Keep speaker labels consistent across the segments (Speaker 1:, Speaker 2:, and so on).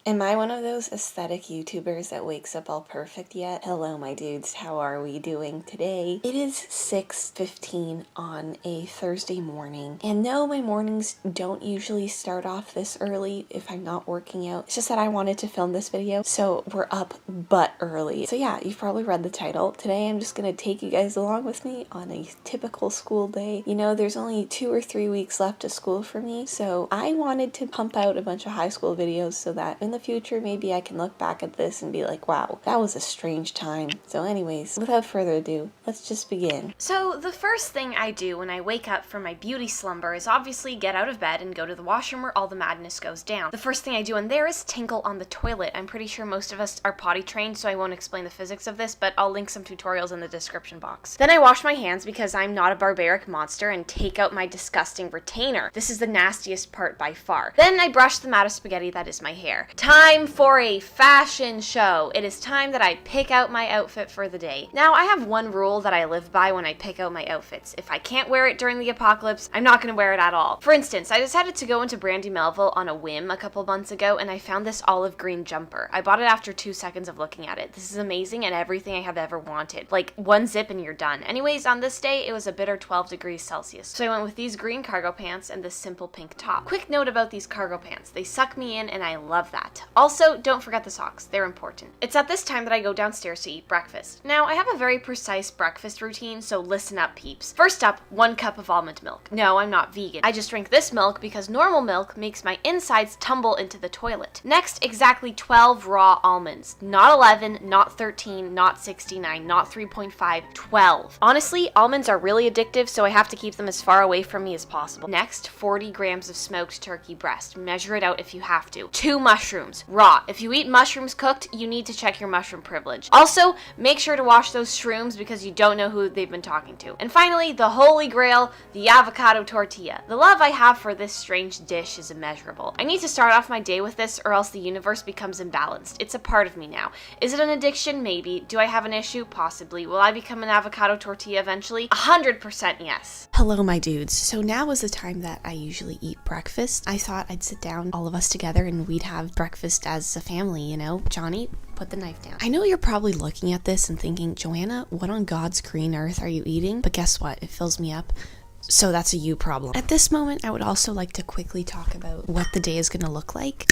Speaker 1: Am I one of those aesthetic YouTubers that wakes up all perfect yet? Hello, my dudes. How are we doing today? It is 6:15 on a Thursday morning. And no, my mornings don't usually start off this early if I'm not working out. It's just that I wanted to film this video, so we're up but early. So yeah, you've probably read the title. Today I'm just gonna take you guys along with me on a typical school day. You know, there's only 2 or 3 weeks left of school for me, so I wanted to pump out a bunch of high school videos so that in the future maybe I can look back at this and be like, wow, that was a strange time. So anyways, without further ado, let's just begin.
Speaker 2: So the first thing I do when I wake up from my beauty slumber is obviously get out of bed and go to the washroom where all the madness goes down. The first thing I do in there is tinkle on the toilet. I'm pretty sure most of us are potty trained, so I won't explain the physics of this, but I'll link some tutorials in the description box. Then I wash my hands because I'm not a barbaric monster and take out my disgusting retainer. This is the nastiest part by far. Then I brush the mat of spaghetti that is my hair. Time for a fashion show. It is time that I pick out my outfit for the day. Now, I have one rule that I live by when I pick out my outfits. If I can't wear it during the apocalypse, I'm not going to wear it at all. For instance, I decided to go into Brandy Melville on a whim a couple months ago, and I found this olive green jumper. I bought it after 2 seconds of looking at it. This is amazing and everything I have ever wanted. Like, one zip and you're done. Anyways, on this day, it was a bitter 12 degrees Celsius. So I went with these green cargo pants and this simple pink top. Quick note about these cargo pants. They suck me in and I love that. Also, don't forget the socks. They're important. It's at this time that I go downstairs to eat breakfast. Now, I have a very precise breakfast routine, so listen up, peeps. First up, 1 cup of almond milk. No, I'm not vegan. I just drink this milk because normal milk makes my insides tumble into the toilet. Next, exactly 12 raw almonds. Not 11, not 13, not 69, not 3.5, 12. Honestly, almonds are really addictive, so I have to keep them as far away from me as possible. Next, 40 grams of smoked turkey breast. Measure it out if you have to. 2 mushrooms, raw. If you eat mushrooms cooked, you need to check your mushroom privilege. Also, make sure to wash those shrooms because you don't know who they've been talking to. And finally, the holy grail, the avocado tortilla. The love I have for this strange dish is immeasurable. I need to start off my day with this or else the universe becomes imbalanced. It's a part of me now. Is it an addiction? Maybe. Do I have an issue? Possibly. Will I become an avocado tortilla eventually? 100% yes.
Speaker 1: Hello, my dudes. So now is the time that I usually eat breakfast. I thought I'd sit down, all of us together, and we'd have breakfast as a family, you know? Johnny, put the knife down. I know you're probably looking at this and thinking, Joanna, what on God's green earth are you eating? But guess what? It fills me up. So that's a you problem. At this moment, I would also like to quickly talk about what the day is going to look like.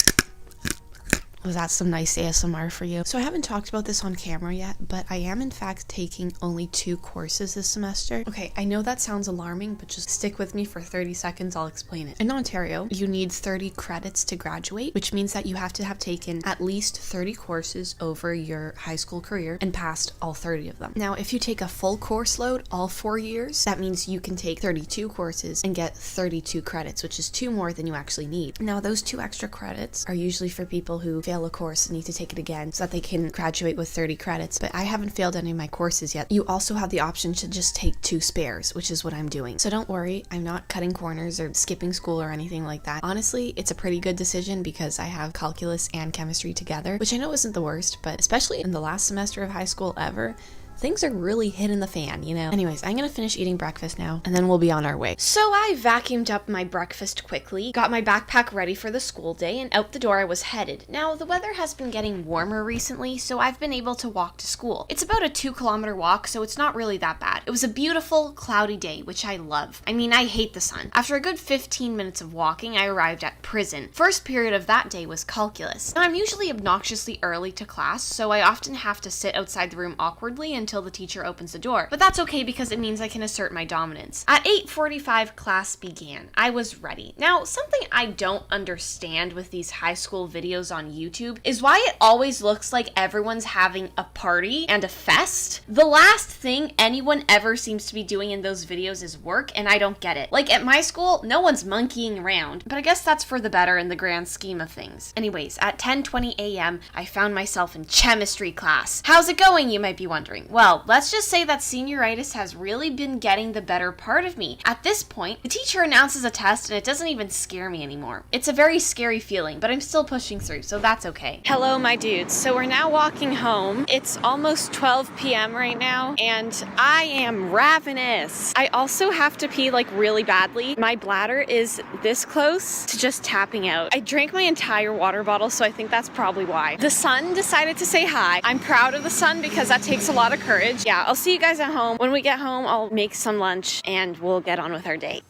Speaker 1: Was that some nice ASMR for you? So I haven't talked about this on camera yet, but I am in fact taking only 2 courses this semester. Okay, I know that sounds alarming, but just stick with me for 30 seconds, I'll explain it. In Ontario, you need 30 credits to graduate, which means that you have to have taken at least 30 courses over your high school career and passed all 30 of them. Now, if you take a full course load all 4 years, that means you can take 32 courses and get 32 credits, which is 2 more than you actually need. Now, those 2 extra credits are usually for people who fail a course and need to take it again so that they can graduate with 30 credits, but I haven't failed any of my courses yet. You also have the option to just take 2 spares, which is what I'm doing. So don't worry, I'm not cutting corners or skipping school or anything like that. Honestly, it's a pretty good decision because I have calculus and chemistry together, which I know isn't the worst, but especially in the last semester of high school ever, things are really hitting the fan, you know? Anyways, I'm gonna finish eating breakfast now, and then we'll be on our way.
Speaker 2: So I vacuumed up my breakfast quickly, got my backpack ready for the school day, and out the door I was headed. Now, the weather has been getting warmer recently, so I've been able to walk to school. It's about a 2-kilometer walk, so it's not really that bad. It was a beautiful, cloudy day, which I love. I mean, I hate the sun. After a good 15 minutes of walking, I arrived at prison. First period of that day was calculus. Now, I'm usually obnoxiously early to class, so I often have to sit outside the room awkwardly until the teacher opens the door. But that's okay because it means I can assert my dominance. At 8:45, class began. I was ready. Now, something I don't understand with these high school videos on YouTube is why it always looks like everyone's having a party and a fest. The last thing anyone ever seems to be doing in those videos is work, and I don't get it. Like at my school, no one's monkeying around, but I guess that's for the better in the grand scheme of things. Anyways, at 10:20 a.m., I found myself in chemistry class. How's it going, you might be wondering? Well, Well, let's just say that senioritis has really been getting the better part of me. At this point, the teacher announces a test and it doesn't even scare me anymore. It's a very scary feeling, but I'm still pushing through, so that's okay. Hello, my dudes. So we're now walking home. It's almost 12 p.m. right now, and I am ravenous. I also have to pee like really badly. My bladder is this close to just tapping out. I drank my entire water bottle, so I think that's probably why. The sun decided to say hi. I'm proud of the sun because that takes a lot of courage. Yeah, I'll see you guys at home. When we get home, I'll make some lunch and we'll get on with our day.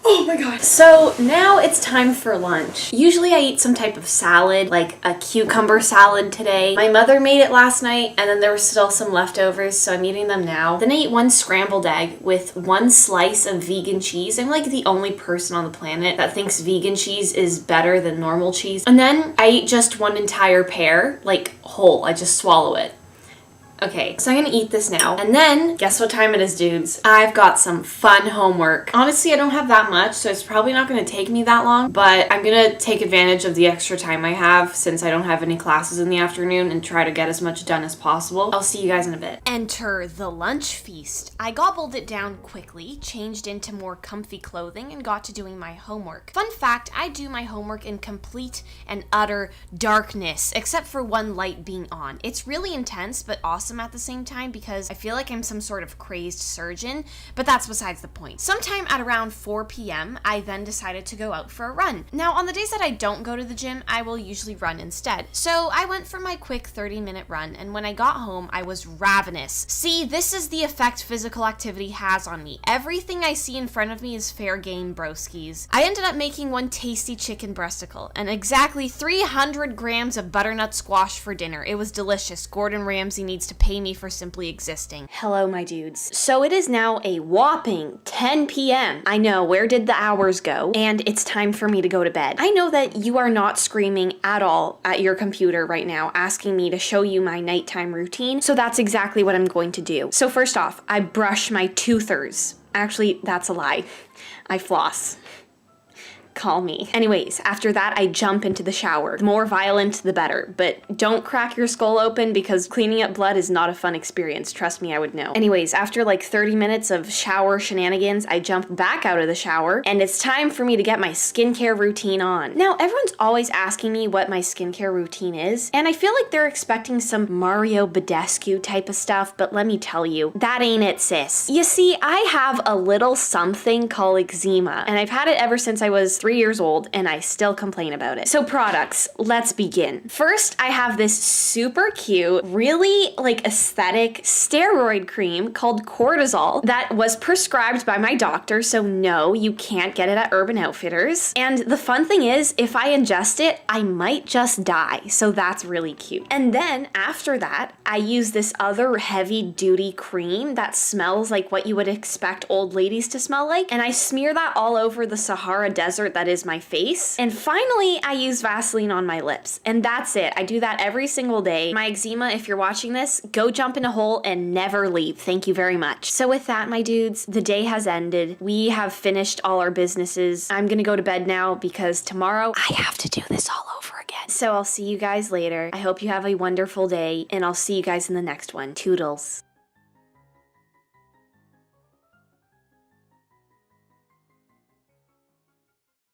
Speaker 2: Oh my god. So now it's time for lunch. Usually I eat some type of salad, like a cucumber salad today. My mother made it last night and then there were still some leftovers, so I'm eating them now. Then I eat one scrambled egg with one slice of vegan cheese. I'm like the only person on the planet that thinks vegan cheese is better than normal cheese. And then I eat just one entire pear, like whole. I just swallow it. Okay, so I'm gonna eat this now. And then, guess what time it is, dudes? I've got some fun homework. Honestly, I don't have that much, so it's probably not gonna take me that long, but I'm gonna take advantage of the extra time I have since I don't have any classes in the afternoon and try to get as much done as possible. I'll see you guys in a bit. Enter the lunch feast. I gobbled it down quickly, changed into more comfy clothing, and got to doing my homework. Fun fact, I do my homework in complete and utter darkness, except for one light being on. It's really intense, but awesome at the same time because I feel like I'm some sort of crazed surgeon, but that's besides the point. Sometime at around 4 p.m., I then decided to go out for a run. Now, on the days that I don't go to the gym, I will usually run instead. So I went for my quick 30-minute run, and when I got home, I was ravenous. See, this is the effect physical activity has on me. Everything I see in front of me is fair game, broskies. I ended up making one tasty chicken breasticle and exactly 300 grams of butternut squash for dinner. It was delicious. Gordon Ramsay needs to pay me for simply existing. Hello, my dudes. So it is now a whopping 10 p.m. I know, where did the hours go? And it's time for me to go to bed. I know that you are not screaming at all at your computer right now, asking me to show you my nighttime routine, so that's exactly what I'm going to do. So first off, I brush my toothers. Actually, that's a lie. I floss. Call me. Anyways, after that, I jump into the shower. The more violent, the better. But don't crack your skull open because cleaning up blood is not a fun experience. Trust me, I would know. Anyways, after like 30 minutes of shower shenanigans, I jump back out of the shower and it's time for me to get my skincare routine on. Now, everyone's always asking me what my skincare routine is, and I feel like they're expecting some Mario Badescu type of stuff, but let me tell you, that ain't it, sis. You see, I have a little something called eczema, and I've had it ever since I was 3 years old and I still complain about it. So products, let's begin. First, I have this super cute, really like aesthetic steroid cream called Cortisol that was prescribed by my doctor, so no, you can't get it at Urban Outfitters. And the fun thing is, if I ingest it, I might just die, so that's really cute. And then after that, I use this other heavy duty cream that smells like what you would expect old ladies to smell like, and I smear that all over the Sahara Desert that is my face. And finally, I use Vaseline on my lips. And that's it. I do that every single day. My eczema, if you're watching this, go jump in a hole and never leave. Thank you very much. So with that, my dudes, the day has ended. We have finished all our businesses. I'm gonna go to bed now because tomorrow I have to do this all over again. So I'll see you guys later. I hope you have a wonderful day and I'll see you guys in the next one. Toodles.